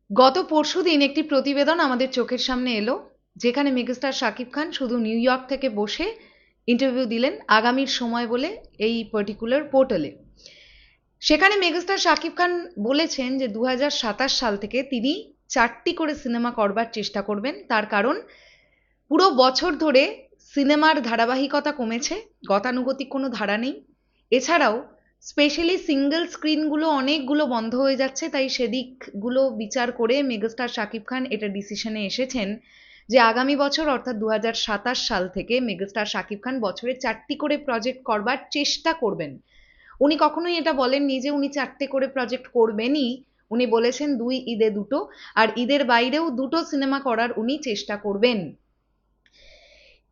গত পরশুদিন একটি প্রতিবেদন আমাদের চোখের সামনে এলো, যেখানে মেগাস্টার শাকিব খান শুধু নিউ ইয়র্ক থেকে বসে ইন্টারভিউ দিলেন আগামীর সময় বলে এই পার্টিকুলার পোর্টালে। সেখানে মেগাস্টার শাকিব খান বলেছেন যে 2027 সাল থেকে তিনি 4টি করে সিনেমা করবার চেষ্টা করবেন। তার কারণ পুরো বছর ধরে সিনেমার ধারাবাহিকতা কমেছে, গতানুগতিক কোনো ধারা নেই। এছাড়াও স্পেশালি সিঙ্গেল স্ক্রিনগুলো অনেকগুলো বন্ধ হয়ে যাচ্ছে, তাই সেদিকগুলো বিচার করে মেগাস্টার শাকিব খান এটা ডিসিশনে এসেছেন যে আগামী বছর অর্থাৎ 2027 সাল থেকে মেগাস্টার শাকিব খান বছরে 4টি করে প্রজেক্ট করবার চেষ্টা করবেন। উনি কখনোই এটা বলেননি যে উনি 4টে করে প্রজেক্ট করবেনই। উনি বলেছেন 2 ঈদে 2টো, আর ঈদের বাইরেও 2টো সিনেমা করার উনি চেষ্টা করবেন।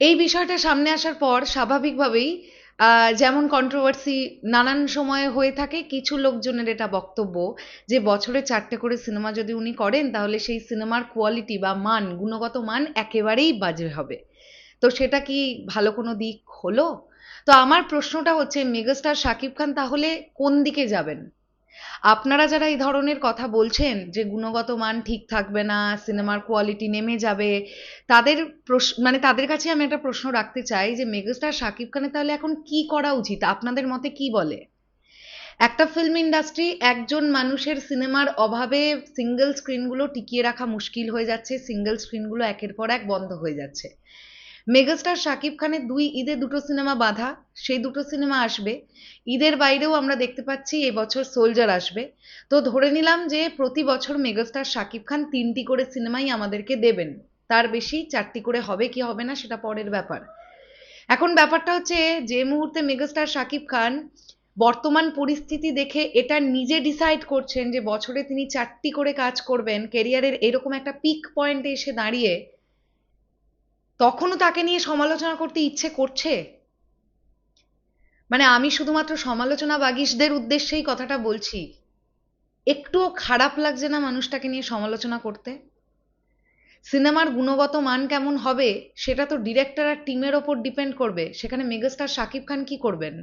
এই বিষয়টা সামনে আসার পর স্বাভাবিকভাবেই যেমন কন্ট্রোভার্সি নানান সময়ে হয়ে থাকে, কিছু লোকজনের এটা বক্তব্য যে বছরে 4টে করে সিনেমা যদি উনি করেন তাহলে সেই সিনেমার কোয়ালিটি বা মান, গুণগত মান একেবারেই বাজে হবে। তো সেটা কি ভালো কোনো দিক হলো? তো আমার প্রশ্নটা হচ্ছে, মেগাস্টার শাকিব খান তাহলে কোন দিকে যাবেন? আপনারা যারা এই ধরনের কথা বলছেন যে গুণগত মান ঠিক থাকবে না, সিনেমার কোয়ালিটি নেমে যাবে, তাদের মানে তাদের কাছে আমি একটা প্রশ্ন রাখতে চাই যে মেগাস্টার শাকিব খানের তাহলে এখন কি করা উচিত? আপনাদের মতে কি বলে? একটা ফিল্ম ইন্ডাস্ট্রি, একজন মানুষের সিনেমার অভাবে সিঙ্গেল স্ক্রিনগুলো টিকিয়ে রাখা মুশকিল হয়ে যাচ্ছে, সিঙ্গেল স্ক্রিনগুলো একের পর এক বন্ধ হয়ে যাচ্ছে। মেগাস্টার শাকিব খানের 2 ঈদে 2টো সিনেমা বাঁধা, সেই 2টো সিনেমা আসবে। ঈদের বাইরেও আমরা দেখতে পাচ্ছি এবছর সোলজার আসবে। তো ধরে নিলাম যে প্রতি বছর মেগাস্টার শাকিব খান 3টি করে সিনেমাই আমাদেরকে দেবেন, তার বেশি 4টি করে হবে কি হবে না সেটা পরের ব্যাপার। এখন ব্যাপারটা হচ্ছে, যে মুহূর্তে মেগাস্টার শাকিব খান বর্তমান পরিস্থিতি দেখে এটা নিজে ডিসাইড করছেন যে বছরে তিনি 4টি করে কাজ করবেন, কেরিয়ারের এরকম একটা পিক পয়েন্টে এসে দাঁড়িয়ে, তখনও তাকে নিয়ে সমালোচনা করতে ইচ্ছে করছে? মানে আমি শুধুমাত্র সমালোচনা বাগীশদের উদ্দেশ্যেই কথাটা বলছি, একটুও খারাপ লাগছে না মানুষটাকে নিয়ে সমালোচনা করতে? সিনেমার গুণগত মান কেমন হবে সেটা তো ডিরেক্টর আর টিমের ওপর ডিপেন্ড করবে। সেখানে মেগাস্টার শাকিব খান কি করবেন?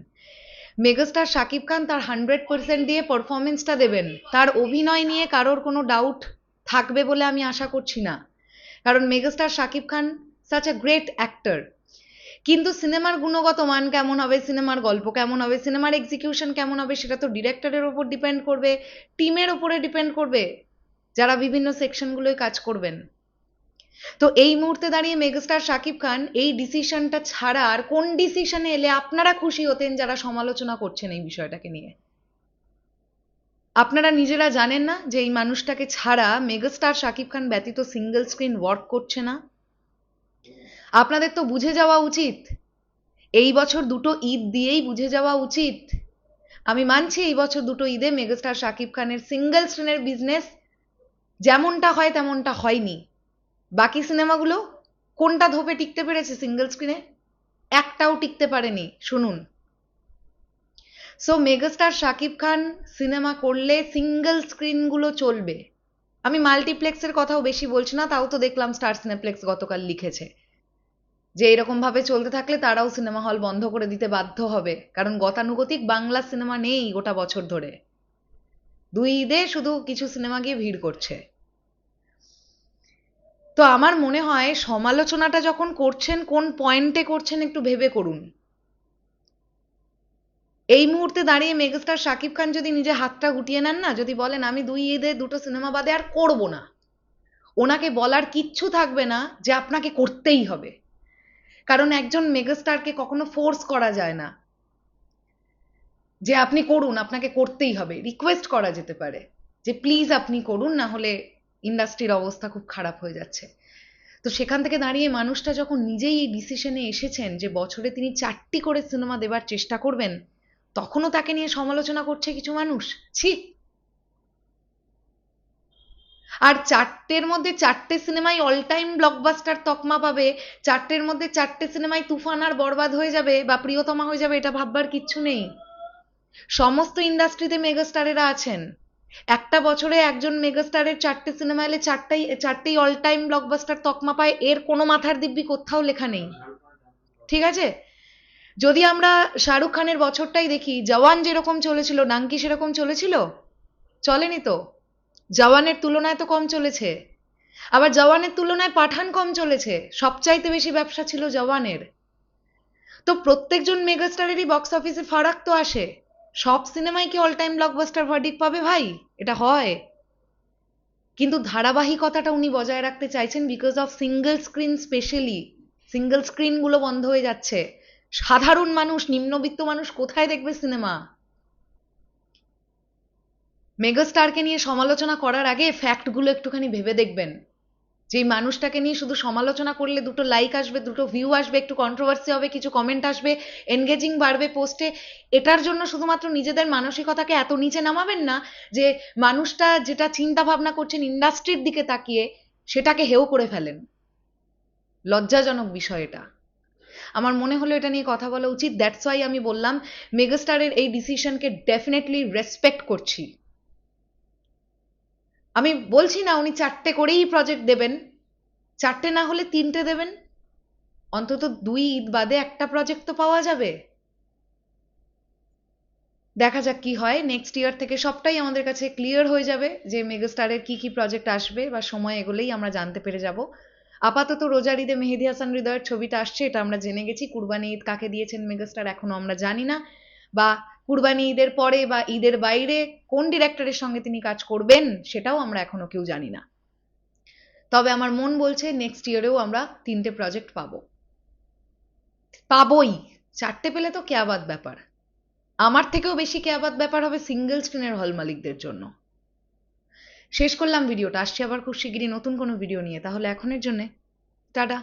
মেগাস্টার শাকিব খান তার 100% দিয়ে পারফরমেন্সটা দেবেন, তার অভিনয় নিয়ে কারোর কোনো ডাউট থাকবে বলে আমি আশা করছি না, কারণ megastar Shakib Khan such a great actor. কিন্তু সিনেমার গুণগত মান কেমন হবে, সিনেমার গল্প কেমন হবে, সিনেমার এক্সিকিউশন কেমন হবে, সেটা তো ডিরেক্টরের ওপর ডিপেন্ড করবে, টিমের ওপরে ডিপেন্ড করবে, যারা বিভিন্ন সেকশনগুলোয় কাজ করবেন। তো এই মুহূর্তে দাঁড়িয়ে মেগাস্টার শাকিব খান এই ডিসিশনটা ছাড়া আর কোন ডিসিশনে এলে আপনারা খুশি হতেন, যারা সমালোচনা করছেন এই বিষয়টাকে নিয়ে? আপনারা নিজেরা জানেন না যে এই মানুষটাকে ছাড়া মেগাস্টার শাকিব খান ব্যতীত সিঙ্গেল স্ক্রিন ওয়ার্ক করছে না? আপনাদের তো বুঝে যাওয়া উচিত, এই বছর 2টো ঈদ দিয়েই বুঝে যাওয়া উচিত। আমি মানছি এই বছর 2টো ঈদে মেগাস্টার শাকিব খানের সিঙ্গেল স্ক্রিনের বিজনেস যেমনটা হয় তেমনটা হয়নি। বাকি সিনেমাগুলো কোনটা ধোপে টিকতে পেরেছে সিঙ্গেল স্ক্রিনে? একটাও টিকতে পারেনি। শুনুন, so megastar Shakib Khan cinema করলে সিঙ্গেল স্ক্রিনগুলো চলবে। আমি মাল্টিপ্লেক্সের কথাও বেশি বলছি না, তাও তো দেখলাম স্টার সিনেপ্লেক্স গতকাল লিখেছে যে এরকম ভাবে চলতে থাকলে তারাও সিনেমা হল বন্ধ করে দিতে বাধ্য হবে, কারণ গতানুগতিক বাংলা সিনেমা নেই গোটা বছর ধরে। 2 ঈদে শুধু কিছু সিনেমা গিয়ে ভিড় করছে। তো আমার মনে হয় সমালোচনাটা যখন করছেন, কোন পয়েন্টে করছেন একটু ভেবে করুন। এই মুহূর্তে দাঁড়িয়ে মেগাস্টার শাকিব খান যদি নিজে হাতটা গুটিয়ে নেন না, যদি বলেন আমি 2 ঈদে 2টো সিনেমা বাদে আর করব না, ওনাকে বলার কিচ্ছু থাকবে না যে আপনাকে করতেই হবে। কারণ একজন মেগাস্টারকে কখনো ফোর্স করা যায় না যে আপনি করুন, আপনাকে করতেই হবে। রিকোয়েস্ট করা যেতে পারে যে প্লিজ আপনি করুন, না হলে ইন্ডাস্ট্রির অবস্থা খুব খারাপ হয়ে যাচ্ছে। তো সেখান থেকে দাঁড়িয়ে মানুষটা যখন নিজেই এই ডিসিশনে এসেছেন যে বছরে তিনি 4টি করে সিনেমা দেবার চেষ্টা করবেন, তখনও তাকে নিয়ে সমালোচনা করছে কিছু মানুষ। ছি! আর 4টের মধ্যে 4টে সিনেমাই অল টাইম ব্লকবাস্টার তকমা পাবে, 4টের মধ্যে 4টে সিনেমাই তুফান আর বরবাদ হয়ে যাবে বা প্রিয়তমা হয়ে যাবে, এটা ভাববার কিচ্ছু নেই। সমস্ত ইন্ডাস্ট্রিতে মেগাস্টারেরা আছেন। একটা বছরে একজন মেগাস্টারের 4টে সিনেমা এলে 4টেই অল টাইম ব্লকবাস্টার তকমা পায়, এর কোনো মাথার দিব্যি কোথাও লেখা নেই। ঠিক আছে? যদি আমরা শাহরুখ খানের বছরটাই দেখি, জওয়ান যেরকম চলেছিল, ডাঙ্কি সেরকম চলেছিল? চলেনি তো। জওয়ানের তুলনায় তো কম চলেছে, আবার জওয়ানের তুলনায় পাঠান কম চলেছে, সবচাইতে বেশি ব্যবসা ছিল জওয়ানের। তো প্রত্যেকজন মেগাস্টারেরই বক্স অফিসে ফারাক তো আসে, সব সিনেমাই কি অল টাইম ব্লকবাস্টার ভার্ডিক্ট পাবে ভাই? এটা হয়? কিন্তু ধারাবাহিকতাটা উনি বজায় রাখতে চাইছেন because of single screen, specially single স্ক্রিনগুলো বন্ধ হয়ে যাচ্ছে। সাধারণ মানুষ, নিম্নবিত্ত মানুষ কোথায় দেখবে সিনেমা? মেগাস্টারকে নিয়ে সমালোচনা করার আগে ফ্যাক্টগুলো একটুখানি ভেবে দেখবেন। যেই মানুষটাকে নিয়ে শুধু সমালোচনা করলে দুটো লাইক আসবে, দুটো ভিউ আসবে, একটু কন্ট্রোভার্সি হবে, কিছু কমেন্ট আসবে, এনগেজিং বাড়বে পোস্টে, এটার জন্য শুধুমাত্র নিজেদের মানসিকতাকে এত নিচে নামাবেন না যে মানুষটা যেটা চিন্তা ভাবনা করছেন ইন্ডাস্ট্রির দিকে তাকিয়ে সেটাকে হেও করে ফেলেন। লজ্জাজনক বিষয় এটা। আমার মনে হলো এটা নিয়ে কথা বলা উচিত, দ্যাটস ওয়াই আমি বললাম মেগাস্টারের এই ডিসিশনকে ডেফিনেটলি রেসপেক্ট করছি। আমি বলছি না উনি 4টে করেই প্রজেক্ট দেবেন, 4টে না হলে 3টে দেবেন, অন্তত 2 ঈদ বাদে একটা প্রজেক্ট তো পাওয়া যাবে। দেখা যাক কি হয়, নেক্সট ইয়ার থেকে সবটাই আমাদের কাছে ক্লিয়ার হয়ে যাবে যে মেগাস্টারের কি কি প্রজেক্ট আসবে, বা সময় এগোলেই আমরা জানতে পেরে যাব। আপাতত রোজার ঈদে মেহেদী হাসান হৃদয়ের ছবিটা আসছে, এটা আমরা জেনে গেছি। কুরবানি ঈদ কাকে দিয়েছেন মেগাস্টার এখনো আমরা জানি না, বা কুরবানি ঈদের পরে বা ঈদের বাইরে কোন ডিরেক্টরের সঙ্গে তিনি কাজ করবেন সেটাও আমরা এখনো কেউ জানি না। তবে আমার মন বলছে নেক্সট ইয়ারেও আমরা 3টে প্রজেক্ট পাবো, পাবোই। 4টে পেলে তো কেয়াবাদ ব্যাপার। আমার থেকেও বেশি কেয়াবাদ ব্যাপার হবে সিঙ্গেল স্ক্রিনের হল মালিকদের জন্য। শেষ করলাম ভিডিওটা, আসছি আবার খুব শিগগিরই নতুন কোনো ভিডিও নিয়ে। তাহলে এখনের জন্যে টাটা।